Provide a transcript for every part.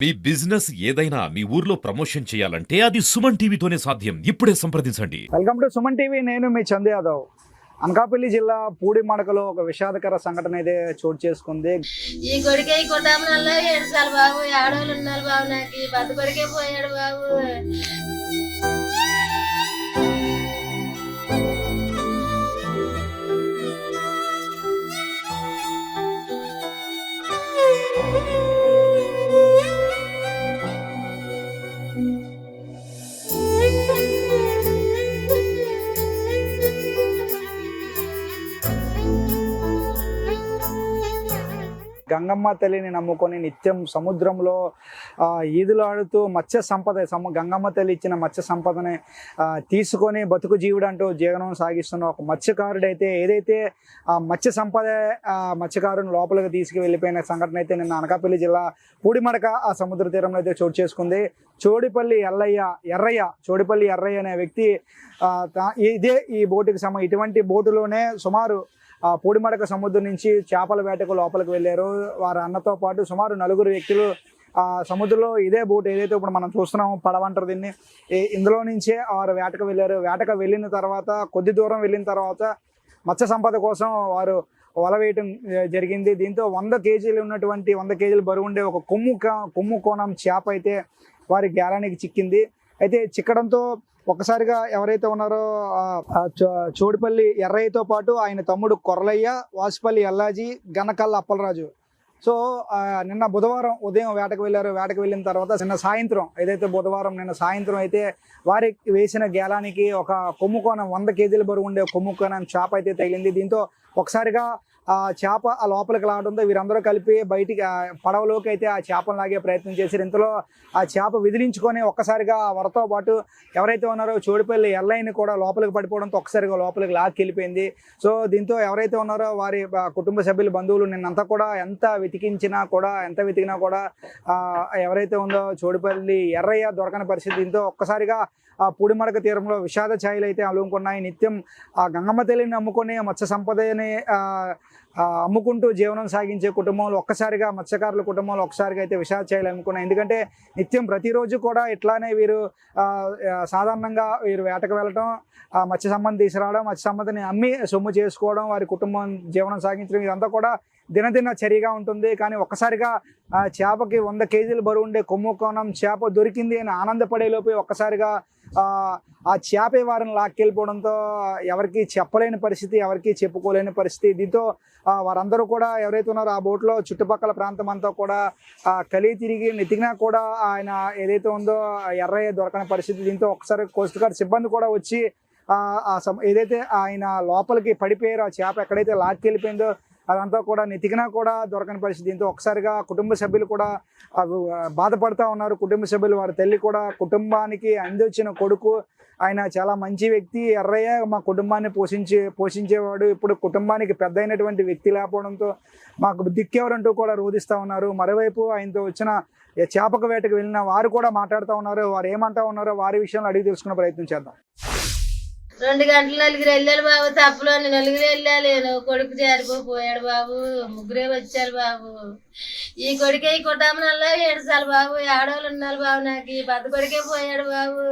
మీ business ఏదైనా మీ ఊర్లో promotion చేయాలంటే అది సుమన్ టీవీతోనే సాధ్యం. ఇప్పుడే సంప్రదించండి. Welcome to Suman TV. నేను మీ చందు యాదవ్. అనకాపల్లి జిల్లా పూడిమడకలో ఒక విషాదకర సంఘటన అయితే చోటు చేసుకుంది. ఈ కొడుకే ఈ కుటుంబంలో ఏడుసాలు బాబు, ఆడవాళ్ళు ఉన్నారు బాబు, నాకు పెద్ద కొడుకే పోయాడు బాబు. గంగమ్మ తల్లిని నమ్ముకొని నిత్యం సముద్రంలో ఈదులాడుతూ మత్స్య సంపద గంగమ్మ తల్లి ఇచ్చిన మత్స్య సంపదని తీసుకొని బతుకు జీవుడు అంటూ జీవనం సాగిస్తున్న ఒక మత్స్యకారుడైతే ఏదైతే ఆ మత్స్య సంపద మత్స్యకారుని లోపలికి తీసుకువెళ్ళిపోయిన సంఘటన అయితే నిన్న అనకాపల్లి జిల్లా పూడిమడక ఆ సముద్ర తీరంలో అయితే చోటు చేసుకుంది. చోడిపల్లి ఎర్రయ్య అనే వ్యక్తి ఇదే ఈ బోటుకి ఇటువంటి బోటులోనే సుమారు పూడిమడక సముద్రం నుంచి చేపల వేటకు లోపలికి వెళ్ళారు. వారి అన్నతో పాటు సుమారు 4 వ్యక్తులు సముద్రంలో ఇదే బోట్ ఏదైతే ఇప్పుడు మనం చూస్తున్నాము పడవంటారు దీన్ని, ఇందులో నుంచే వారు వేటకు వెళ్ళారు. వేటకు వెళ్ళిన తర్వాత కొద్ది దూరం వెళ్ళిన తర్వాత మత్స్య సంపద కోసం వారు వల వేయటం జరిగింది. దీంతో 100 కేజీలు ఉన్నటువంటి 100 కేజీలు బరువు ఉండే ఒక కొమ్ము కోణం చేప అయితే వారి గేలానికి చిక్కింది. అయితే చిక్కడంతో ఒక్కసారిగా ఎవరైతే ఉన్నారో చోడిపల్లి ఎర్రయ్యతో పాటు ఆయన తమ్ముడు కొర్రలయ్య, వాసుపల్లి ఎల్లాజీ, గనకల్ల అప్పలరాజు. సో నిన్న బుధవారం ఉదయం వేటకు వెళ్ళారు. వేటకు వెళ్ళిన తర్వాత నిన్న సాయంత్రం అయితే వారికి వేసిన గేలానికి ఒక కొమ్ముకోణం 100 కేజీల బరువు ఉండే కొమ్ముకోణం చేప అయితే తగిలింది. దీంతో ఒకసారిగా ఆ చేప ఆ లోపలికి లాగడంతో వీరందరూ కలిపి బయటికి పడవలోకి అయితే ఆ చేపను లాగే ప్రయత్నం చేశారు. ఇంతలో ఆ చేప విదిలించుకొని ఒక్కసారిగా వరతో పాటు ఎవరైతే ఉన్నారో చోడిపల్లి ఎల్లైని కూడా లోపలికి పడిపోవడంతో ఒక్కసారిగా లోపలికి లాక్కెళ్ళిపోయింది. సో దీంతో ఎవరైతే ఉన్నారో వారి కుటుంబ సభ్యులు, బంధువులు నిన్నంతా కూడా ఎంత వెతికినా కూడా ఎవరైతే ఉందో చోడిపల్లి ఎర్రయ్య దొరకని పరిస్థితి. దీంతో ఒక్కసారిగా ఆ పూడిమడక తీరంలో విషాద ఛాయలు అయితే అలుముకున్నాయి. నిత్యం ఆ గంగమ్మ తల్లిని నమ్ముకొని మత్స్య సంపదని అమ్ముకుంటూ జీవనం సాగించే కుటుంబంలో ఒక్కసారిగా మత్స్యకారుల కుటుంబంలో ఒక్కసారిగా అయితే విషాద ఛాయలు అమ్ముకున్నాయి. ఎందుకంటే నిత్యం ప్రతిరోజు కూడా ఇట్లానే వీరు సాధారణంగా వీరు వేటకు వెళ్ళటం, మత్స్య సంపద తీసుకురావడం, మత్స్య సంపదని అమ్మి సొమ్ము చేసుకోవడం, వారి కుటుంబం జీవనం సాగించడం ఇదంతా కూడా దినదిన చర్యగా ఉంటుంది. కానీ ఒక్కసారిగా చేపకి 100 కేజీలు బరువు ఉండే కొమ్ము కోణం చేప దొరికింది అని ఆనందపడేలోపు ఒక్కసారిగా ఆ చేపే వారిని లాక్కెళ్ళిపోవడంతో ఎవరికి చెప్పలేని పరిస్థితి, ఎవరికి చెప్పుకోలేని పరిస్థితి. దీంతో వారందరూ కూడా ఎవరైతే ఉన్నారో ఆ బోట్లో చుట్టుపక్కల ప్రాంతం అంతా కూడా కలిగి తిరిగి నెతికినా కూడా ఆయన ఏదైతే ఉందో ఎర్రయ్య దొరకని పరిస్థితి. దీంతో ఒకసారి కోస్ట్ గార్డ్ సిబ్బంది కూడా వచ్చి ఏదైతే ఆయన లోపలికి పడిపోయారో ఆ చేప ఎక్కడైతే లాక్కెళ్ళిపోయిందో అదంతా కూడా నెతికినా కూడా దొరకని పరిస్థితి. దీంతో ఒకసారిగా కుటుంబ సభ్యులు కూడా బాధపడుతూ ఉన్నారు. కుటుంబ సభ్యులు, వారి తల్లి కూడా కుటుంబానికి అందించిన కొడుకు, ఆయన చాలా మంచి వ్యక్తి ఎర్రయ్య, మా కుటుంబాన్ని పోషించేవాడు, ఇప్పుడు కుటుంబానికి పెద్ద అయినటువంటి వ్యక్తి లేకపోవడంతో మాకు దిక్కెవరంటూ కూడా రోధిస్తూ ఉన్నారు. మరోవైపు ఆయనతో వచ్చిన చేపక వేటకు వెళ్ళిన వారు కూడా మాట్లాడుతూ ఉన్నారు. వారు ఏమంటా ఉన్నారో వారి విషయంలో అడిగి తెలుసుకునే ప్రయత్నం చేద్దాం. 2 గంటలు 4 వెళ్ళాలి బాబు, తప్పులో 4 వెళ్ళాలి. కొడుకు జారిపోయాడు బాబు, 3 వచ్చారు బాబు. ఈ కొడుకే ఈ కుటుంబంలో ఏడుసాలు బాబు, ఆడవాళ్ళు ఉన్నారు బాబు, నాకు పెద్ద కొడుకే పోయాడు బాబు.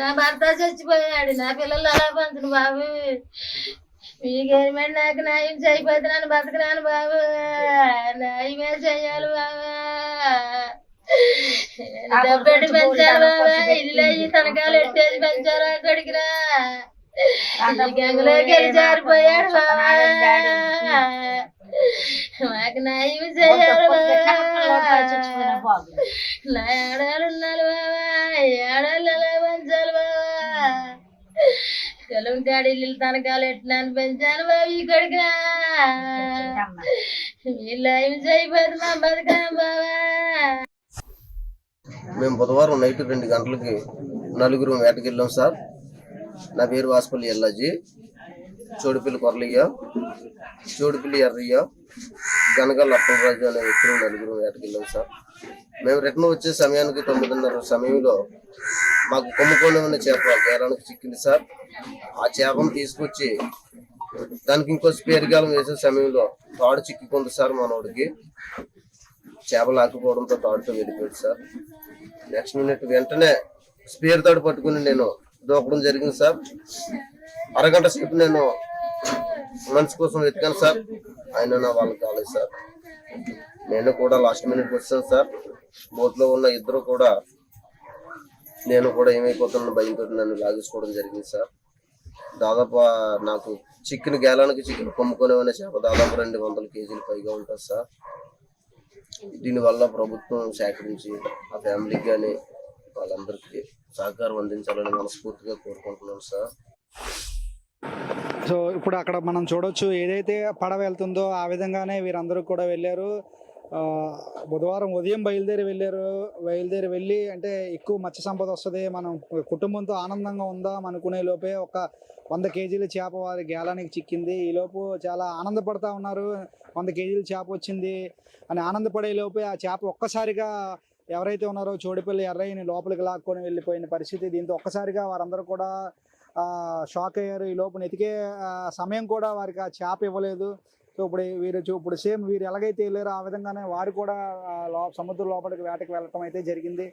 నా భర్త చచ్చిపోయాడు, నా పిల్లలు అలా పంచును బాబు. ఈ గవర్నమెంట్ నాకు న్యాయం చేయకపోతే నన్ను బతకరాను బాబు, న్యాయమే చెయ్యాలి బాబు. డబ్బెట్టి పెంచారు బాబా, ఇల్లు అయ్యి తనకాలు ఎట్టేసి పెంచారు. కొడుకురా గంగలోకి వెళ్ళి జారిపోయాడు బాబా, మాకు న్యాయం చేయాలి బాబా. నా ఆడాలు ఉన్నారు బాబా, ఆడాళ్ళు ఎలా పెంచాలి బాబా. కలుంటాడు ఇల్లు తనకాలు ఎట్టినాను పెంచాను బాబు. ఈ కొడుకురా వీళ్ళు ఏం చేయబోదు మా బతుకాం బాబా. మేము బుధవారం నైట్ 2 గంటలకి 4 వేటకి వెళ్ళాం సార్. నా పేరు వాసుపల్లి ఎల్లాజీ, చోడిపల్లి కొర్రలయ్య, చోడిపల్లి ఎర్రయ్య, గనకల్ల అప్పలరాజు అనే వ్యక్తులు 4 వేటకి వెళ్ళాం సార్. మేము రిటర్న్ వచ్చే సమయానికి 9:30 సమయంలో మాకు కొమ్ముకోణం చేప గేరానికి చిక్కింది సార్. ఆ చేపను తీసుకొచ్చి దానికి ఇంకో స్పేర్ గాలం వేసే సమయంలో తాడు చిక్కింది సార్ మనోడికి. చేప లాక్కుపోవడంతో తాడుతో వెళ్ళిపోయాడు సార్. నెక్స్ట్ మినిట్ వెంటనే స్పేర్ తాడు పట్టుకుని నేను దూకడం జరిగింది సార్. అరగంట సేపు నేను మంచి కోసం వెతికాను సార్, అయినా నా వాళ్ళకి కాలేదు సార్. నేను కూడా లాస్ట్ మినిట్ వచ్చాను సార్. బోట్లో ఉన్న ఇద్దరు కూడా నేను కూడా ఏమైపోతున్నా భయంతో నన్ను లాగేసుకోవడం జరిగింది సార్. దాదాపు నాకు చికెన్ గేలానికి చికెన్ కొమ్ముకునే చేప దాదాపు 200 కేజీలు పైగా ఉంటుంది సార్. దీనివల్ల ప్రభుత్వం సేకరించి ఆ ఫ్యామిలీకి కానీ వాళ్ళందరికీ సహకారం అందించాలని మనస్ఫూర్తిగా కోరుకుంటున్నాను సార్. సో ఇప్పుడు అక్కడ మనం చూడొచ్చు, ఏదైతే పడవ వెళ్తుందో ఆ విధంగానే వీరందరూ కూడా వెళ్ళారు. బుధవారం ఉదయం బయలుదేరి వెళ్ళి అంటే ఎక్కువ మత్స్య సంపద వస్తుంది, మనం కుటుంబంతో ఆనందంగా ఉందాం అనుకునే లోపే ఒక 100 కేజీల చేప వారి గేలానికి చిక్కింది. ఈలోపు చాలా ఆనందపడతా ఉన్నారు, 100 కేజీల చేప వచ్చింది అని ఆనందపడే లోపే ఆ చేప ఒక్కసారిగా ఎవరైతే ఉన్నారో చోడుపల్లి ఎర్రయ్యని లోపలికి లాక్కొని వెళ్ళిపోయిన పరిస్థితి. దీంతో ఒక్కసారిగా వారందరూ కూడా షాక్ అయ్యారు. ఈ లోపు ఎతికే సమయం కూడా వారికి ఆ చేప ఇవ్వలేదు. సో ఇప్పుడు సేమ్ వీరు ఎలాగైతే వెళ్ళారో ఆ విధంగానే వారు కూడా సముద్రం లోపలికి వేటకి వెళ్ళటం అయితే జరిగింది.